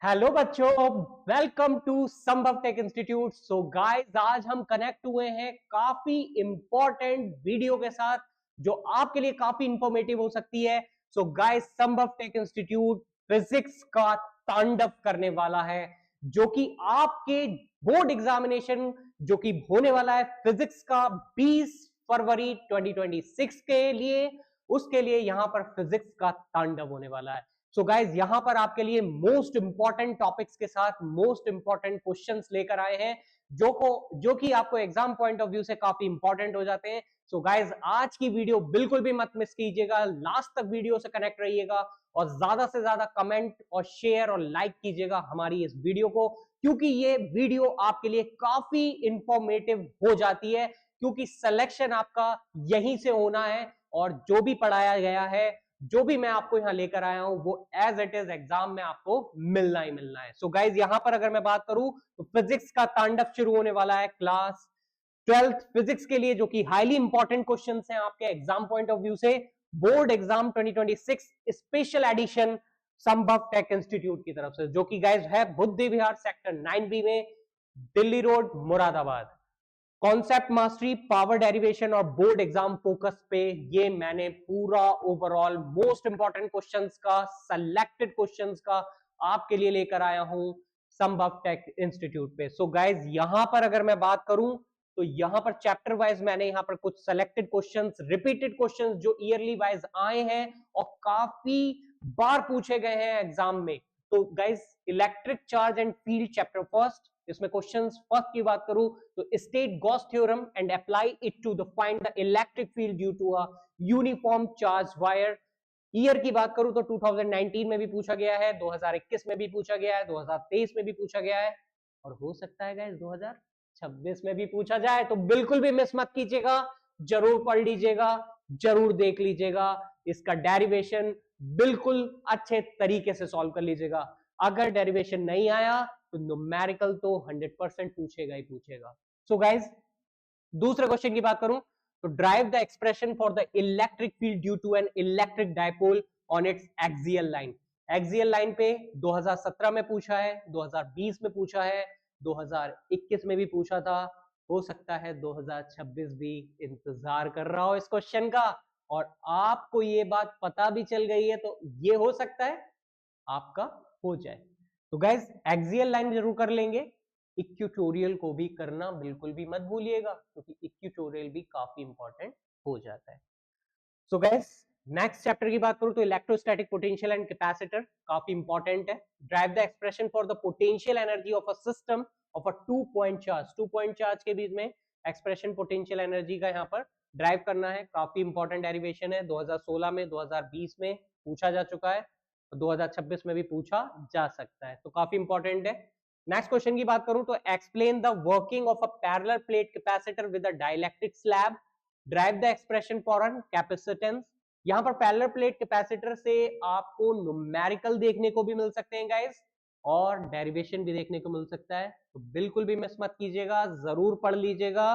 Hello बच्चों, welcome to संभव take institute. So guys, आज हम कनेक्ट हुए हैं काफी इंपॉर्टेंट वीडियो के साथ जो आपके लिए काफी इंफॉर्मेटिव हो सकती है। सो गाइस, संभव टेक इंस्टीट्यूट फिजिक्स का तांडव करने वाला है, जो कि आपके बोर्ड एग्जामिनेशन जो कि होने वाला है फिजिक्स का 20 फरवरी 2026 के लिए, उसके लिए यहां पर फिजिक्स का तांडव होने वाला है। सो गाइज, यहां पर आपके लिए मोस्ट इंपॉर्टेंट टॉपिक्स के साथ मोस्ट इंपॉर्टेंट क्वेश्चंस लेकर आए हैं जो कि आपको एग्जाम पॉइंट ऑफ व्यू से काफी इंपॉर्टेंट हो जाते हैं। सो गाइज, आज की वीडियो बिल्कुल भी मत मिस कीजिएगा, लास्ट तक वीडियो से कनेक्ट रहिएगा और ज्यादा से ज्यादा कमेंट और शेयर और लाइक कीजिएगा हमारी इस वीडियो को, क्योंकि ये वीडियो आपके लिए काफी इंफॉर्मेटिव हो जाती है, क्योंकि सिलेक्शन आपका यहीं से होना है और जो भी पढ़ाया गया है, जो भी मैं आपको यहां लेकर आया हूं, वो एज इट इज एग्जाम में आपको मिलना ही मिलना है। सो गाइज, यहां पर अगर मैं बात करूं तो फिजिक्स का तांडव शुरू होने वाला है क्लास 12th फिजिक्स के लिए, जो कि हाईली इंपॉर्टेंट क्वेश्चंस हैं आपके एग्जाम पॉइंट ऑफ व्यू से। बोर्ड एग्जाम 2026 स्पेशल एडिशन संभव टेक इंस्टीट्यूट की तरफ से, जो कि गाइज है बुद्धि विहार सेक्टर 9B में, Delhi road, Moradabad. Concept mastery, power derivation और बोर्ड एग्जाम फोकस पे ये मैंने पूरा ओवरऑल मोस्ट इंपॉर्टेंट क्वेश्चंस का, सेलेक्टेड क्वेश्चंस का आपके लिए लेकर आया हूं संभव टेक इंस्टीट्यूट पे। सो गाइज, यहां पर अगर मैं बात करूं तो यहां पर चैप्टर वाइज मैंने यहां पर कुछ सेलेक्टेड क्वेश्चंस, रिपीटेड क्वेश्चंस जो ईयरली वाइज आए हैं और काफी बार पूछे गए हैं एग्जाम में। तो guys, electric charge and field chapter first, इसमें क्वेश्चंस फर्स्ट की बात करूं तो state Gauss theorem and apply it to the find the electric field due to a uniform charge wire. Year की बात करूं तो 2019 में भी पूछा गया है, 2021 में भी पूछा गया है, 2023 में भी पूछा गया है और हो सकता है गाइस 2026 में भी पूछा जाए। तो बिल्कुल भी मिस मत कीजिएगा, जरूर पढ़ लीजिएगा, जरूर देख लीजिएगा, इसका डेरिवेशन बिल्कुल अच्छे तरीके से सॉल्व कर लीजिएगा। अगर डेरिवेशन नहीं आया तो न्यूमेरिकल तो 100% पूछेगा ही पूछेगा। सो गाइज, दूसरे क्वेश्चन की बात करूं तो derive the expression for the electric field due to an electric dipole on its axial line. Axial line पे 2017 में पूछा है, 2020 में पूछा है, 2021 में भी पूछा था, हो सकता है 2026 भी इंतजार कर रहा हो इस क्वेश्चन का, और आपको ये बात पता भी चल गई है तो ये हो सकता है आपका हो जाए। तो गाइज, एक्सियल लाइन जरूर कर लेंगे, इक्वेटोरियल को भी करना बिल्कुल भी मत भूलिएगा, क्योंकि इक्वेटोरियल भी काफी इंपॉर्टेंट हो जाता है। सो गाइज, नेक्स्ट चैप्टर की बात करूं तो इलेक्ट्रोस्टैटिक पोटेंशियल एंड कैपेसिटर काफी इंपॉर्टेंट है। Derive the expression for the potential energy of a system of a 2 point charge. 2 point charge के बीच में एक्सप्रेशन पोटेंशियल एनर्जी का यहाँ पर ड्राइव करना है, काफी इंपॉर्टेंट डेरिवेशन है। 2016 में, 2020 में पूछा जा चुका है, 2026 में भी पूछा जा सकता है, तो काफी इंपॉर्टेंट है। नेक्स्ट क्वेश्चन की बात करूं तो explain the working of a parallel plate capacitor with a dielectric slab. Derive the expression for an capacitance. यहां पर पैरेलल प्लेट कैपेसिटर से आपको न्यूमेरिकल देखने को भी मिल सकते हैं गाइस, और डेरिवेशन भी देखने को मिल सकता है, तो बिल्कुल भी मिस मत कीजिएगा, जरूर पढ़ लीजिएगा।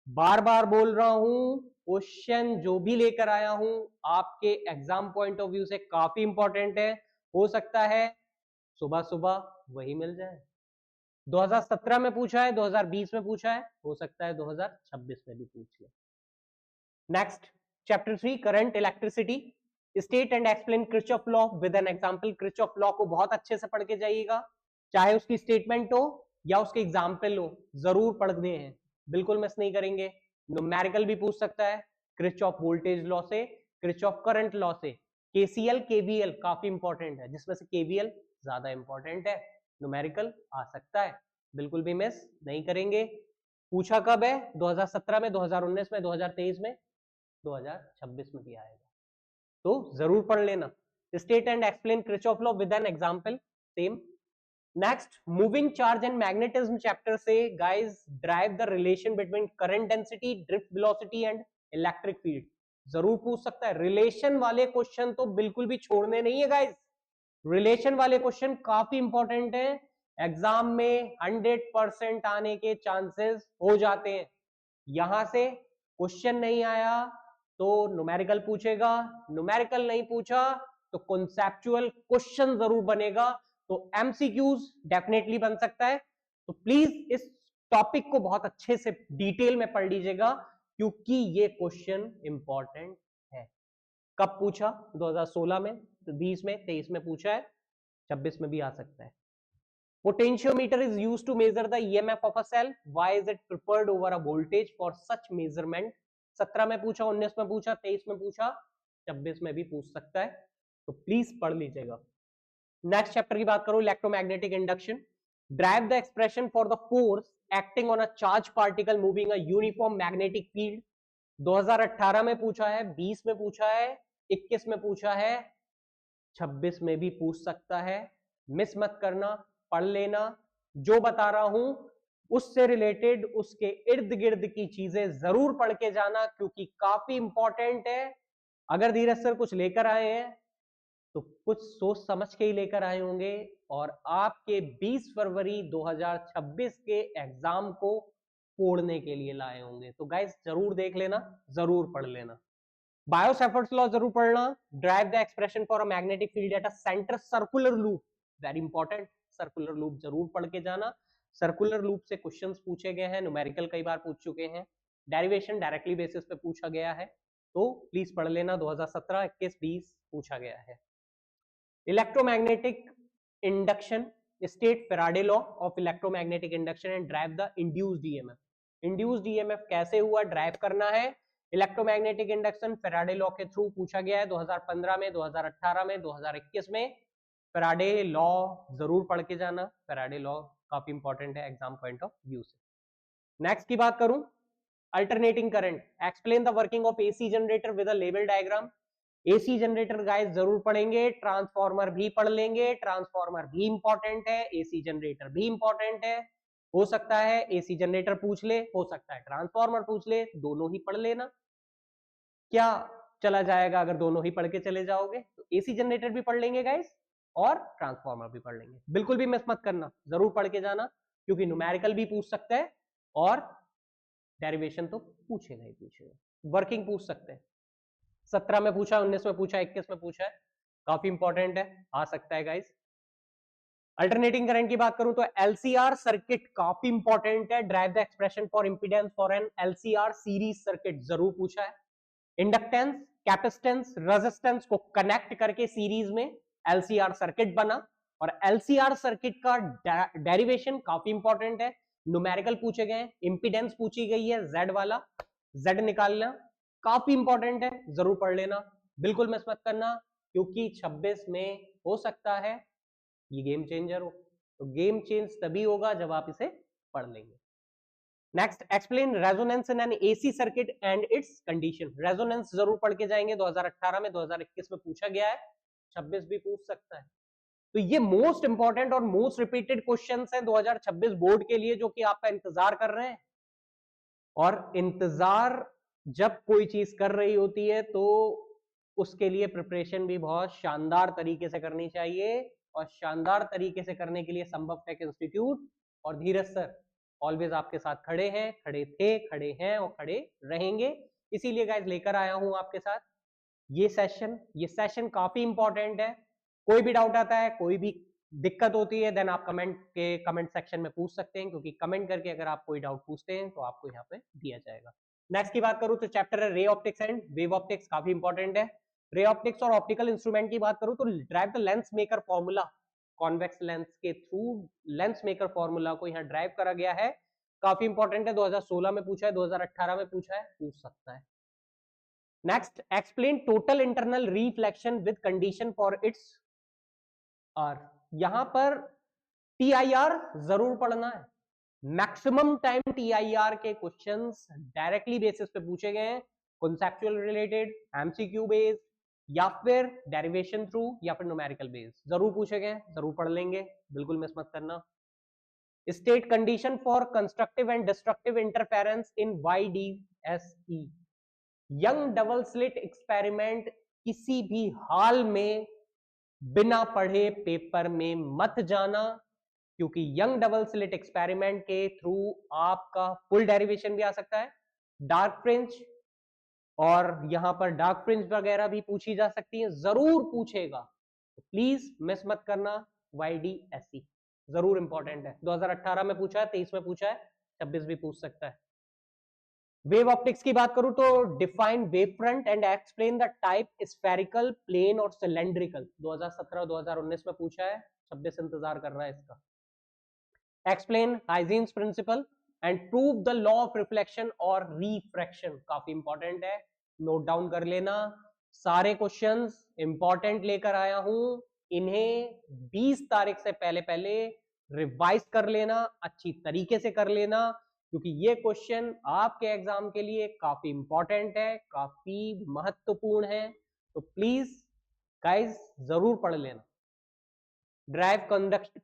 बार बार बोल रहा हूं, क्वेश्चन जो भी लेकर आया हूं आपके एग्जाम पॉइंट ऑफ व्यू से काफी इंपॉर्टेंट है। हो सकता है सुबह सुबह वही मिल जाए, 2017 में पूछा है, 2020 में पूछा है, हो सकता है 2026 में भी पूछ ले। Next, chapter 3, current electricity. State and explain Kirchhoff law with an example. Kirchhoff law को बहुत अच्छे से पढ़ के जाइएगा, चाहे उसकी स्टेटमेंट हो या उसके एग्जाम्पल हो, जरूर पढ़ने हैं, बिल्कुल मिस नहीं करेंगे। न्यूमेरिकल भी पूछ सकता है किरचॉफ वोल्टेज लॉ से, किरचॉफ करंट लॉ से, केसीएल केवीएल काफी इंपॉर्टेंट है, जिसमें से केवीएल ज्यादा इंपॉर्टेंट है। न्यूमेरिकल आ सकता है, बिल्कुल भी मिस नहीं करेंगे। पूछा कब है? 2017 में, 2019 में, 2023 में, 2026 में भी आएगा, तो जरूर पढ़ लेना। State and explain Kirchhoff law with an example, same. Next, moving charge and magnetism chapter से guys derive the relation between current density, drift velocity and electric field. जरूर पूछ सकता है, रिलेशन वाले क्वेश्चन तो बिल्कुल भी छोड़ने नहीं है गाइस, रिलेशन वाले क्वेश्चन काफी इंपॉर्टेंट है, एग्जाम में 100% आने के चांसेस हो जाते हैं। यहां से क्वेश्चन नहीं आया तो न्यूमेरिकल पूछेगा, न्यूमेरिकल नहीं पूछा तो कॉन्सेप्चुअल क्वेश्चन जरूर बनेगा, तो एमसीक्यूज डेफिनेटली बन सकता है। तो प्लीज इस टॉपिक को बहुत अच्छे से डिटेल में पढ़ लीजिएगा, क्योंकि ये क्वेश्चन इंपॉर्टेंट है। कब पूछा? 2016 में, 20 में, 23 में पूछा है, 26 में भी आ सकता है। Potentiometer is used to measure the EMF of a cell. Why is it preferred over a voltage for such measurement? 17 में पूछा, 19 में पूछा, 23 में पूछा, 26 में भी पूछ सकता है, तो प्लीज पढ़ लीजिएगा। नेक्स्ट चैप्टर की बात करूं, electromagnetic induction. Drive the expression for the force acting on a charge particle moving a uniform magnetic field. 2018 में पूछा है, 20 में पूछा है, 21 में पूछा है, 26 में भी पूछ सकता है। मिस मत करना, पढ़ लेना। जो बता रहा हूं उससे रिलेटेड, उसके इर्द गिर्द की चीजें जरूर पढ़ के जाना, क्योंकि काफी इंपॉर्टेंट है। अगर धीरज सर कुछ लेकर आए हैं तो कुछ सोच समझ के ही लेकर आए होंगे, और आपके 20 फरवरी 2026 के एग्जाम को फोड़ने के लिए लाए होंगे। तो गाइस जरूर देख लेना, जरूर पढ़ लेना। बायोसेफ्टर्स लॉ जरूर पढ़ना। Drive the expression for a magnetic field at a centre circular loop, very important. Circular loop जरूर पढ़ के जाना। सर्कुलर लूप से क्वेश्चंस पूछे गए हैं, न्यूमेरिकल कई बार पूछ चुके हैं, डेरिवेशन डायरेक्टली बेसिस पे पूछा गया है, तो प्लीज पढ़ लेना। 2017, 21, 20 पूछा गया है। Electromagnetic induction, state Faraday law of electromagnetic induction and derive the induced EMF. Induced EMF कैसे हुआ, ड्राइव करना है। इलेक्ट्रोमैग्नेटिक इंडक्शन फैराडे लॉ के थ्रू पूछा गया है 2015 में, 2018 में, 2021 में। फैराडे लॉ जरूर पढ़ के जाना, फैराडे लॉ काफी इंपॉर्टेंट है एग्जाम पॉइंट ऑफ व्यू से। नेक्स्ट की बात करूं, alternating current, explain the working of AC generator with a level diagram. AC generator guys जरूर पढ़ेंगे, ट्रांसफार्मर भी पढ़ लेंगे, ट्रांसफार्मर भी इंपॉर्टेंट है, एसी जनरेटर भी इंपॉर्टेंट है। हो सकता है एसी जनरेटर पूछ ले, हो सकता है ट्रांसफार्मर पूछ ले, दोनों ही पढ़ लेना। क्या चला जाएगा अगर दोनों ही पढ़ के चले जाओगे? तो एसी जनरेटर भी पढ़ लेंगे गाइस, और ट्रांसफार्मर भी पढ़ लेंगे। बिल्कुल भी मिस मत करना, जरूर पढ़ के जाना, क्योंकि न्यूमेरिकल भी पूछ सकता है और डेरिवेशन तो पूछेगा ही पूछेगा, वर्किंग पूछ सकते हैं। 17 में पूछा, 19 में पूछा, 21 में पूछा है, काफी इंपॉर्टेंट है, आ सकता है गाइस। अल्टरनेटिंग करंट की बात करूं तो एलसीआर सर्किट काफी इंपॉर्टेंट है। Derive the expression for impedance for an LCR series circuit जरूर पूछा है। इंडक्टेंस, कैपेसिटेंस, रेजिस्टेंस को कनेक्ट करके सीरीज में एलसीआर सर्किट बना, और एलसीआर सर्किट का डेरिवेशन काफी इंपॉर्टेंट है, न्यूमेरिकल पूछे गए, इंपीडेंस पूछी गई है, जेड वाला, जेड निकालना काफी इंपॉर्टेंट है, जरूर पढ़ लेना, बिल्कुल मिस मत करना, क्योंकि 26 में हो सकता है ये गेम चेंजर हो। तो गेम चेंज तभी होगा जब आप इसे पढ़ लेंगे। Next, explain resonance in an AC circuit and it's condition. Resonance जरूर पढ़ के जाएंगे, 2018 में, 2021 में पूछा गया है, 26 भी पूछ सकता है। तो ये मोस्ट इंपॉर्टेंट और मोस्ट रिपीटेड क्वेश्चंस हैं 2026 बोर्ड के लिए, जो कि आपका इंतजार कर रहे हैं। और इंतजार जब कोई चीज कर रही होती है तो उसके लिए प्रिपरेशन भी बहुत शानदार तरीके से करनी चाहिए, और शानदार तरीके से करने के लिए संभव टेक इंस्टीट्यूट और धीरज सर ऑलवेज आपके साथ खड़े हैं, खड़े थे, खड़े हैं और खड़े रहेंगे। इसीलिए गाइस लेकर आया हूं आपके साथ ये सेशन काफी इंपॉर्टेंट है। कोई भी डाउट आता है, कोई भी दिक्कत होती है, देन आप कमेंट सेक्शन में पूछ सकते हैं, क्योंकि कमेंट करके अगर आप कोई डाउट पूछते हैं तो आपको यहाँ पे दिया जाएगा। नेक्स्ट की बात करूं तो चैप्टर है ray optics and wave optics, काफी इंपॉर्टेंट है। रे ऑप्टिक्स और ऑप्टिकल इंस्ट्रूमेंट की बात करूं तो derive the lens maker formula, convex lens के थ्रू लेंस मेकर फॉर्मूला को यहाँ ड्राइव करा गया है, काफी इंपॉर्टेंट है। 2016 में पूछा है, 2018 में पूछा है, पूछ सकता है। Next, explain total internal reflection with condition for its R. यहां पर टीआईआर जरूर पढ़ना है। मैक्सिमम टाइम टीआईआर के क्वेश्चंस डायरेक्टली बेसिस पे पूछे गए हैं, कॉन्सेप्चुअल रिलेटेड, एमसीक्यू बेस्ड, या फिर डेरिवेशन थ्रू, या फिर न्यूमेरिकल बेस्ड जरूर पूछे गए, जरूर पढ़ लेंगे, बिल्कुल मिस मत करना। State condition for constructive and destructive interference in YDSE। Young double slit experiment किसी भी हाल में बिना पढ़े पेपर में मत जाना, क्योंकि यंग डबल स्लिट एक्सपेरिमेंट के थ्रू आपका फुल डेरिवेशन भी आ सकता है, डार्क फ्रिंज, और यहां पर डार्क फ्रिंज वगैरह भी पूछी जा सकती है, जरूर पूछेगा, तो प्लीज मिस मत करना, YDSE जरूर इंपॉर्टेंट है। 2018 में पूछा है, 23 में पूछा है, 26 भी पूछ सकता है। वेव ऑप्टिक्स की बात करूं तो define wave front and explain the type spherical, plane और सिलेंड्रिकल। 2017-2019 में पूछा है, 26 इंतजार कर रहा है इसका। Explain Huygens principle and prove the law of reflection और रिफ्रैक्शन, काफी इंपॉर्टेंट है, नोट डाउन कर लेना। सारे क्वेश्चंस इंपॉर्टेंट लेकर आया हूं, इन्हें 20 तारीख से पहले पहले रिवाइज कर लेना, अच्छी तरीके से कर लेना, क्योंकि ये क्वेश्चन आपके एग्जाम के लिए काफी इंपॉर्टेंट है, काफी महत्वपूर्ण है। तो प्लीज गाइस जरूर पढ़ लेना। Drive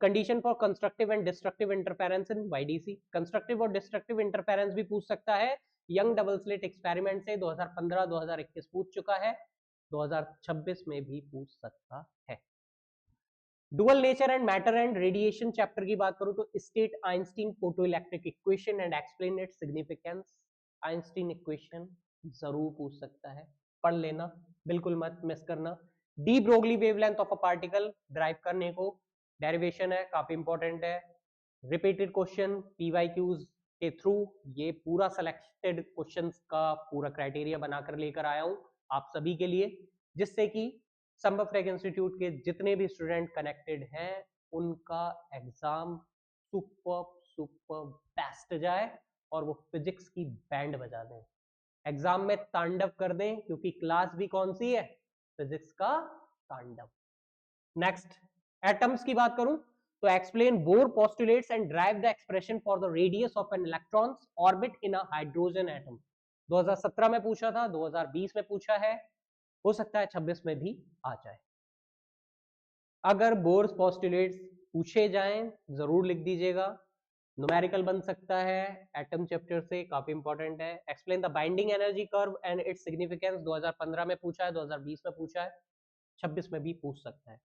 condition for constructive and destructive interference in YDC, constructive और डिस्ट्रक्टिव इंटरफेरेंस भी पूछ सकता है। यंग डबल स्लिट एक्सपेरिमेंट से 2015-2021 पूछ चुका है, 2026 में भी पूछ सकता है। Dual nature and matter and radiation chapter की बात करूं तो state Einstein photoelectric equation and explain its significance. Einstein equation जरूर पूछ सकता है, पढ़ लेना, बिल्कुल मत मिस करना। De Broglie wavelength of a particle drive करने को डेरिवेशन है, काफी इंपॉर्टेंट है। रिपीटेड क्वेश्चन PYQs के थ्रू ये पूरा सिलेक्टेड क्वेश्चंस का पूरा क्राइटेरिया बनाकर लेकर आया हूं आप सभी के लिए, जिससे कि संभव टेक इंस्टीट्यूट के जितने भी स्टूडेंट कनेक्टेड हैं उनका एग्जाम सुपर बेस्ट जाए और वो फिजिक्स की बैंड बजा दें, एग्जाम में तांडव कर दें, क्योंकि क्लास भी कौन सी है, फिजिक्स का तांडव। नेक्स्ट एटम्स की बात करूं तो explain Bohr postulates and derive the expression for the radius of an electron's orbit in a hydrogen atom. 2017 में पूछा था, 2020 में पूछा है, हो सकता है 26 में भी आ जाए। अगर बोर्स पोस्टुलेट्स पूछे जाएं जरूर लिख दीजिएगा, न्यूमेरिकल बन सकता है, एटम चैप्टर से काफी इंपॉर्टेंट है। Explain the binding energy curve and its significance, 2015 में पूछा है, 2020 में पूछा है, 26 में भी पूछ सकता है।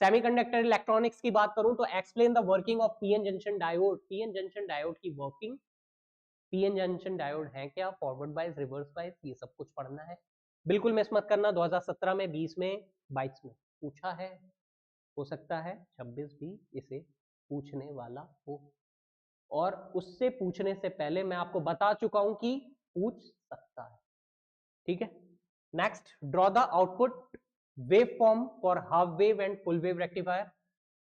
सेमीकंडक्टर इलेक्ट्रॉनिक्स की बात करूं तो explain the working of PN junction diode, PN junction diode की वर्किंग, पीएन जंक्शन डायोड है क्या, फॉरवर्ड बाइस, रिवर्स बाइस, ये सब कुछ पढ़ना है, बिल्कुल मिस मत करना। 2017 में, 20 में, 22 में पूछा है, हो सकता है 26 भी इसे पूछने वाला हो, और उससे पूछने से पहले मैं आपको बता चुका हूं कि पूछ सकता है, ठीक है। Next, draw the output wave form for half wave and full wave rectifier.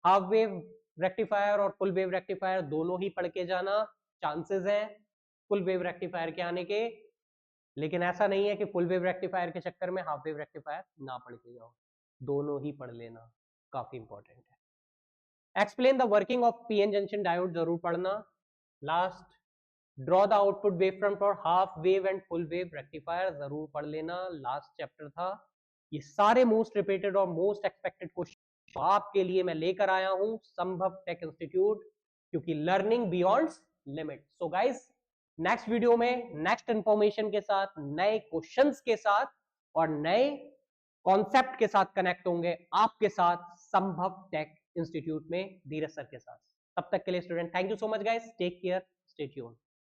Half wave rectifier और फुल वेव रेक्टिफायर दोनों ही पढ़ के जाना, चांसेस हैं फुल वेव रेक्टिफायर के आने के, लेकिन ऐसा नहीं है कि फुल वेव रेक्टिफायर के चक्कर में हाफ वेव रेक्टिफायर ना पढ़ के जाओ, दोनों ही पढ़ लेना, काफी इंपॉर्टेंट है। Explain the working of PN junction diode जरूर पढ़ना। Last, draw the output wave front for half wave and full wave rectifier जरूर पढ़ लेना, लास्ट चैप्टर था। ये सारे मोस्ट रिपीटेड और मोस्ट एक्सपेक्टेड क्वेश्चन आपके लिए मैं लेकर आया हूं संभव टेक इंस्टीट्यूट, क्योंकि learning beyond limit. So guys, next video में नेक्स्ट इंफॉर्मेशन के साथ, नए क्वेश्चंस के साथ और नए कॉन्सेप्ट के साथ कनेक्ट होंगे आपके साथ संभव टेक इंस्टीट्यूट में धीरज सर के साथ। तब तक के लिए student, thank you so much guys, take care, stay tuned.